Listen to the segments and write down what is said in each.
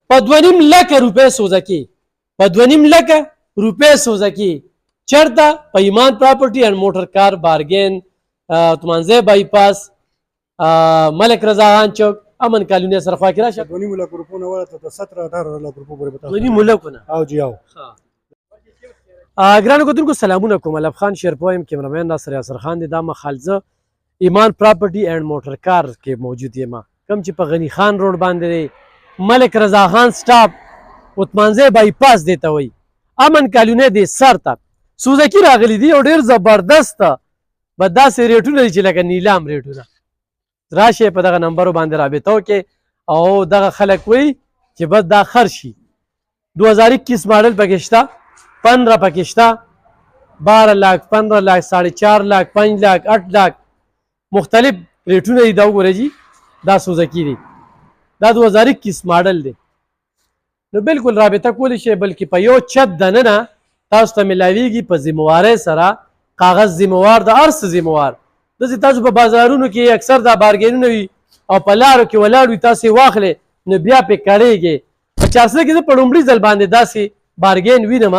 په 2.5 لکه روپۍ سوزه کې، په 2.5 لکه روپۍ سوزه کې. چېرته؟ په ایمان پراپرټي اینډ موټر کار بارګین، تمانځی بایپاس، ملک رضا خان چوک، امن کالوني سره خوا کې راشه. 2.5 لک روپو نه ورته 17-18 لک روپو پورې بتا 2.5 لکو نه. او جی او ګرانو کتونکو سلامونه کوم. الف خان شیرپو یم، کیمرامین ناصر یاسر خان دی. دا مخال زه ایمان پراپرټي اینډ موټر کار کې موجود یم، کوم چې په غنی خان روډ باندې دی، ملک رضا خان سټاپ، عثمانزی بایپاس دی ته وایي، امن کالوني دی سر ته سوزکي راغلی دی او ډېر زبردست به داسې ریټونه دي چې لکه نیلام ریټونه. راشئ په دغه نمبرو باندې رابطه وکړئ او دغه خلک وایي چې بس دا خر شي. 2021 ماډل پکې شته، 15 پکې شته، 12 लाख 15 लाख 4.5 लाख 5 लाख 8 लाख مختلف ریټونه دي. دا وګورئ جی، دا سوزکي دی، دا 2021 ماډل دی. نو بالکل رابطه کولی شئ، بلکې په یو چت دننه تاسو ته ملاویږي په ذموارۍ سره، کاغذ ذموار د هر څه ذموار. داسې تاسو په بازارونو کې اکثر دا بارګینونه وي او په لارو کې ولاړ وي، تاسې واخلئ نو بیا پې کړېږي. په چارسده کې زه په لومړي ځل باندې داسې بارګین وینم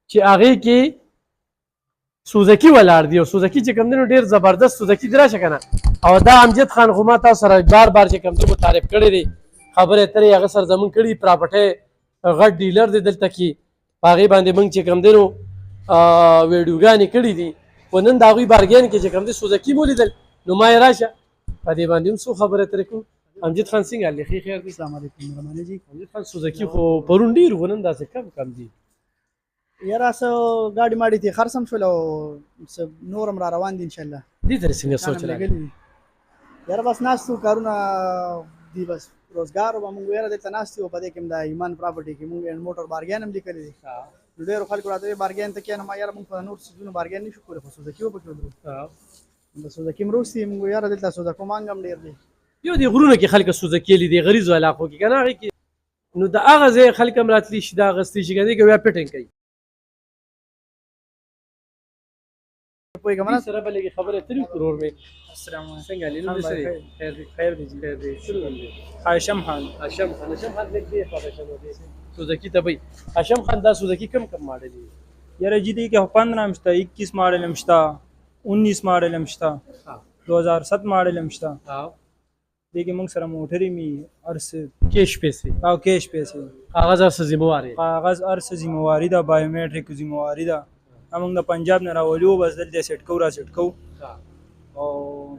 چې هغې کې سوزکي ولاړ دی او سوزکي چې کوم دی نو ډېر زبردست سوزکي دی. راشه که نه. او دا امجد خان خو ما تاسو سره بار بار چې کوم دی متعارف کړی دی، خبرې اترې هغه سره زمونږ کړي، پراپرټۍ غټ ډیلر دی دلته کې، په هغې باندې موږ چې کوم دی نو ویډیوګانې کړي دي. خو نن د هغوی بارګین کې چې کوم دی سوزکي مو لیدل، نو ما یې راشه په دې باندې هم څو خبرې اترې کړو. امجد خان څنګه حال دی؟ ښې خیر دی؟ السلام علیکم مهرباني جی. امجد خان سوزکي خو پرون ډېر خو نن داسې کم دي. یاره څه ګاډي ماډي تې خرڅ هم شول او نور هم را روان دي انشاءالله. دې ته څنګه سوچ راغلی؟ یاره بس ناست وو، کارونه دي، بس روزګار به مونږ یاره دلته ناست یو. په دې کې هم د ایمان پراپرټي کې مونږ موټر بارګین هم لیکلی دی. نو ډېرو خلکو راته وایي بارګین ته کښېنه. ما یاره مونږ په نور څیزونو بارګین نه شو کولی، خو سوزکي وپکې ودرو. د سوزکي هم روستي مونږ یاره دلته سوزکو مانګ هم ډېر دی. یو دې غرونو کې خلک سوزکي لیدي غریزو علاقو کې که نه، هغې کې نو د هغه ځای خلک هم راتلی شي، دا اخیستی شي، که دې کې بیا فټنګ کوي. پوهېږم نه. سره به لږې خبرې اترې وکړو ورور مې. السلام علیکم. څنګه حال دی؟ نوم دې څه دی؟ خیر دی؟ خیر دی جی. خیر دی. څه نوم دی؟ هاشم خان. هاشم خان. هاشم خان لږ دې خوا هاشم دی سوزکي ته وایي. هاشم خان دا سوزکي کم ماډل دی؟ یاره جی دی کې 15 هم شته، 21 ماډل هم شته، 19 ماډل هم شته، 2007 ماډل هم شته. دې کې موږ سره موټرې مې هر څه کیش پیسې او کیش پیسې، کاغذ هر څه ذموار یې؟ کاغذ هر څه ذمواري ده، بایومیټریک ذمواري ده. موږ د پنجاب نه راولو، بس دلته سیټ کوو، را سیټ کوو او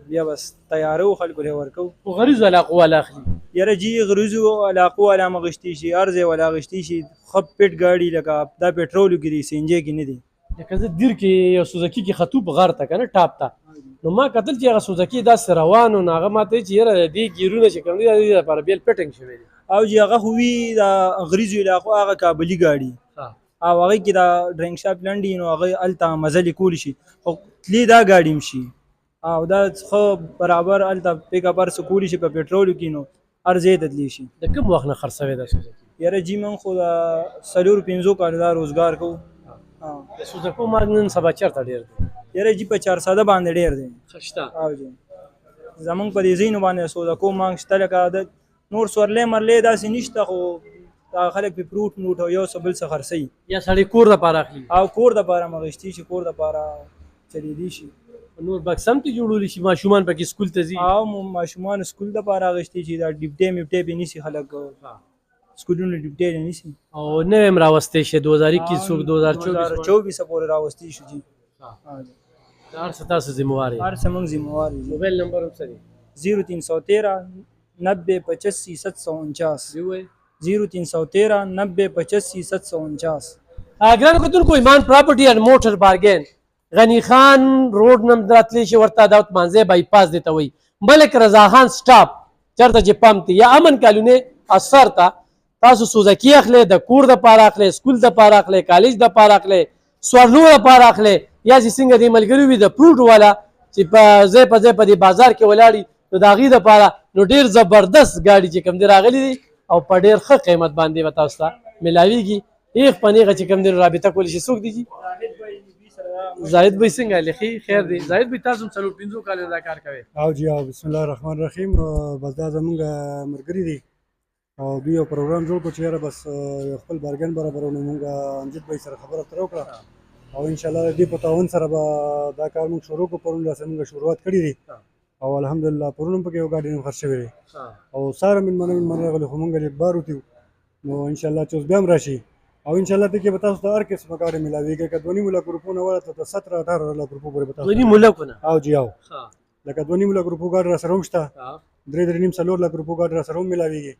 بیا بس تیارو خلکو له ورکوو. خو غریزو علاقو والا اخلي؟ یاره جی غریزو علاقو والا هم اخیستی شي، هر ځای والا اخیستی شي. ښه پټ ګاډي لکه دا پټرولو کې دي، سی ان جي کې نه دي. لکه زه دیر کې یو سوزکي کې خطوب غر ته که نه ټاپ ته، نو ما کتل چې هغه سوزکي داسې روان و، نو هغه ما ته وایي چې یاره د دې ګیرونه چې کوم دي د دې لپاره بیل فټنګ شوی دی. او جی هغه خو وي د غریزو علاقو هغه کابلي ګاډي، او هغه کې دا ډرینګ شاپ لنډي، نو هغه هلته مزلې کولی شي. خو تلي دا ګاډي هم شي او دا ښه برابر هلته پیک اپ هر څه کولی شي په پټرولو کې، نو هر ځای ته تللی شي. د کوم وخت نه خرڅوی دا سوزکي؟ یاره جی موږ خو د 4-5 کالو دا روزګار کوو. د سوزکو مارګ نن سبا چېرته ډېر دی؟ یاره جی په 400 باندې ډېر دی. ښه شته؟ او جی زمونږ په دې ځایونو باندې سوزکو مانګ شته، لکه د نور سورلی مرلی داسې نشته، خو دا خلک پې فروټ موټ او یو څه بل څه خرڅوي. یا سړی کور دپاره اخلي او کور دپاره هم اخیستي شي، کور دپاره چلېدي شي. نور بکس هم ترې جوړولی شي، ماشومان پکې سکول ته ځي؟ او ماشومان سکول دپاره اخیستي شي، دا ډیپټۍ میپټۍ پې نیسي خلک، سکولونو ډیپټۍ یې نیسي. او نوی هم راوستی شي 2021 2024 پورې راوستی شو جي. هر څه تاسو ذموار یې؟ هر څه موږ ذموار یو. موبایل نمبر هم څه دی؟ 0313 90 85 749. ووایئ. 0313 90 85 749. ګرانو کتونکو، ایمان پراپرټي اینډ موټر بارګین، غنی خان روډ نه راتلی شي، ورته دا عثمانزی بایپاس دی ته وایي، ملک رضا خان سټاپ چېرته چې پمپ دی، یا امن کالوني اثر ته تاسو سوزکي اخلئ، د کور دپاره اخلئ، سکول دپاره اخلئ، کالج دپاره اخلئ، سوارلو دپاره اخلئ، یا چې څنګه دې ملګري وي د فروټ والا چې په ځای په ځای په دې بازار کې ولاړي، نو د هغې دپاره نو ډېر زبردست ګاډي چې کوم دی راغلي دي او په ډېر ښه قیمت باندې به تاسو ته ملاویږي. ایغ په نیغه چې کوم دی رابطه کولی شي. څوک دی جي؟ زاهد بھائی څنګه حال دی؟ خیر دی. زاهد بھائی تاسو هم 4-5 کاله دا کار کوئ؟ او جی او بسم الله الرحمن الرحیم. بس دا زمونږ ملګري دي او دوی یو پروګرام جوړ کړو چې یاره بس یو خپل بارګین برابرولو مونږ امجد بھائی سره خبره اتره وکړه او انشاءالله د دې په تعاون سره به دا کار مونږ شروع کړو. پرون داسې مونږ شروعات کړې دي او الحمدلله پرون هم پکې یو ګاډي هم خرڅ شوی دی او ساره مېلمانه راغلي خو مونږ لږ بار وتیو نو انشاءالله چې اوس بیا هم راشي او انشاءالله دې کې به تاسو ته هر قسمه ګاډي ملاویږي که 2.5 لک روپو نه ورته ته 17-18 لک روپو پورې به تاسو 2.5 لکونه او جی او لکه 2.5 لک روپو ګاډي راسره هم شته 3.5-4 لک روپو ګاډي راسره هم ملاویږي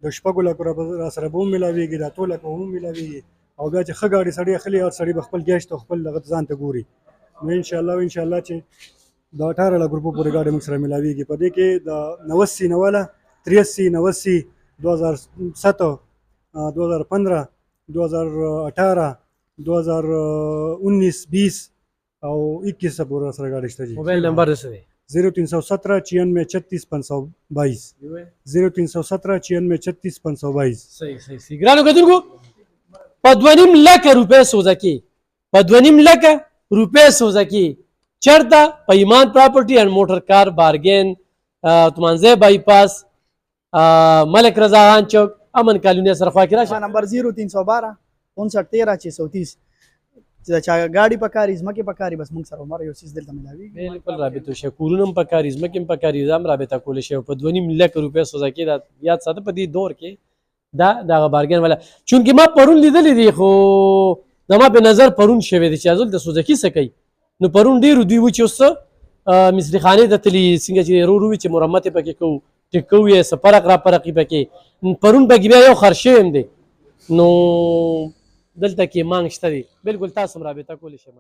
د 6 لکو راسره به هم ملاویږي د 8 لکو هم ملاویږي او بیا چې ښه ګاډي سړی اخلي هر سړی به خپل ګیشت او خپل دغه ځان ته ګوري نو انشاءالله چې د 18 لک روپو پورې ګاډي موږ سره ملاویږي. په دې کې د 89 90 83 89 2007 2015 2018 2019 20 او 21 پورې سره ګاډي شته جی. موبایل نمبر څه دی؟ 0317 96 36 522 0317 96 36 522. صحیح ګرانو کتونکو په 2.5 لکه روپۍ سوزکي په 2.5 لکه روپۍ سوزکي چرته په ایمان پراپرټي اینڈ موټر کار بارګین تومانځی بایپاس ملک رضا خان چوک امن کالونی سره خوا کې راشه. نمبر 0312 59 13 630 چې چا ګاډي پکاري ځمکې پکاري بس موږ سره عمر یو سیس دلته ملاوي بالکل رابطه شي کورونه هم پکاري ځمکې هم پکاري ځم رابطه کول شي په 2.5 لک روپۍ سوزکي دا یاد ساته په دې دور کې دا دغه بارګین والا چونکې ما پرون لیدلې دي خو زما په نظر پرون شوی دی چې ازل د سوزکي څه کوي نو پرون ډېرو دوی و چې اوس مصري خانې ته تلي څنګه چې ورو ورو چې مرمت یې پکې کوو ټیک کوو یې څه فرق را فرقي پکې پرون پکې بیا یو خرڅ شوی هم دی نو دلته کې مانګ شته دی بالکل تاسو هم رابطه کولی شئ.